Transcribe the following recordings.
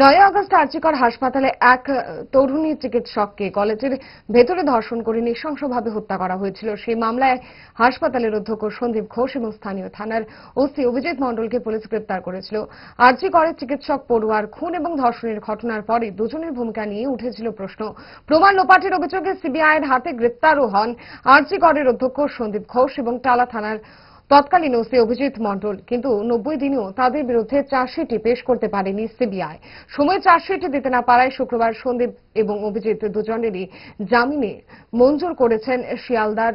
9 August RG Kar হাসপাতালে এক তরুণী চিকিৎসককে কলেজের ভেতরে ধর্ষণ করে নৃশংসভাবে হত্যা করা হয়েছিল। সেই মামলায় হাসপাতালের অধ্যক্ষ সন্দীপ ঘোষ এবং স্থানীয় থানার ওসি অভিজিৎ মণ্ডলকে পুলিশ গ্রেপ্তার করেছিল। আরজিকরের চিকিৎসক পড়ুয়ার খুন এবং ধর্ষণের ঘটনার পরে দুজনের ভূমিকা নিয়ে উঠেছিল প্রশ্ন। প্রমাণ লোপাটের অভিযোগে সিবিআইয়ের হাতে গ্রেপ্তারও হন আরজিকরের অধ্যক্ষ সন্দীপ ঘোষ এবং টালা থানার তৎকালীন ওসি অভিজিৎ মণ্ডল। কিন্তু 90 দিনেও তাদের বিরুদ্ধে চার্জশিটই পেশ করতে পারেনি সিবিআই। সময় চার্জশিট দিতে না পারায় শুক্রবার সন্দীপ এবং অভিজিৎ দুজনেরই জামিনে মঞ্জুর করেছেন শিয়ালদার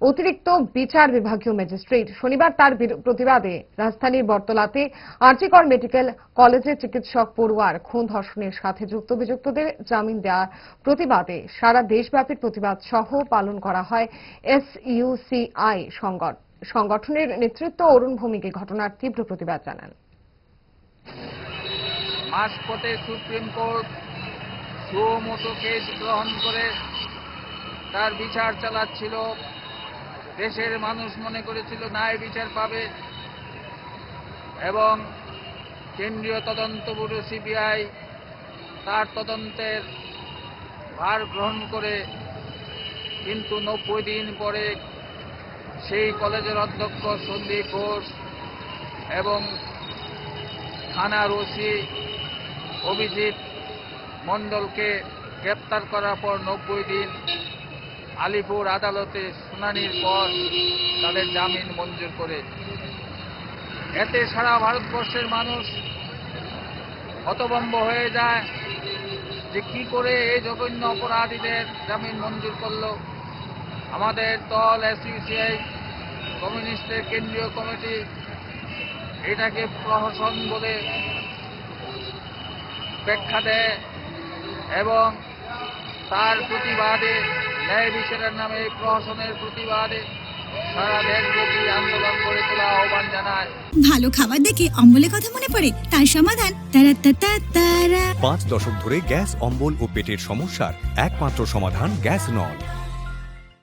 অতিরিক্ত বিচার বিভাগীয় ম্যাজিস্ট্রেট। শনিবার তার প্রতিবাদে রাজধানীর বটতলাতে আরজিকর মেডিকেল কলেজের চিকিৎসক পড়ুয়ার খুন ধর্ষণের সাথে যুক্ত অভিযুক্তদের জামিন দেওয়ার প্রতিবাদে সারা দেশব্যাপী প্রতিবাদ সহ পালন করা হয় এসইউসিআই সংগঠনের নেতৃত্ব অরুণ ভৌমিক ঘটনার তীব্র প্রতিবাদ জানান। মাঝপথে সুপ্রিম কোর্ট সুমোটো কেস গ্রহণ করে তার বিচার চালাচ্ছিল। দেশের মানুষ মনে করেছিল ন্যায় বিচার পাবে এবং কেন্দ্রীয় তদন্ত ব্যুরো সিবিআই তার তদন্তের ভার গ্রহণ করে, কিন্তু 90 দিন পরে সেই কলেজের অধ্যক্ষ সন্দীপ ঘোষ এবং থানার ওসি অভিজিৎ মণ্ডলকে গ্রেপ্তার করার পর 90 দিন আলিপুর আদালতে শুনানির পর তাদের জামিন মঞ্জুর করে। এতে সারা ভারতবর্ষের মানুষ হতভম্ব হয়ে যায় যে কি করে এই জঘন্য অপরাধীদের জামিন মঞ্জুর করলো। আমাদের দল এসইউসিআই কমিউনিস্টের কেন্দ্রীয় কমিটি এটাকে প্রহসন বলে ব্যাখ্যা দেয় এবং তার প্রতিবাদে, ন্যায় বিচারের নামে এই প্রহসনের প্রতিবাদে সারা দেশব্যাপী আন্দোলন গড়ে তোলা আহ্বান জানায়। ভালো খাবার দেখে অম্বলের কথা মনে পড়ে, তার সমাধান তারা। 5 দশক ধরে গ্যাস, অম্বল ও পেটের সমস্যার একমাত্র সমাধান গ্যাস নল।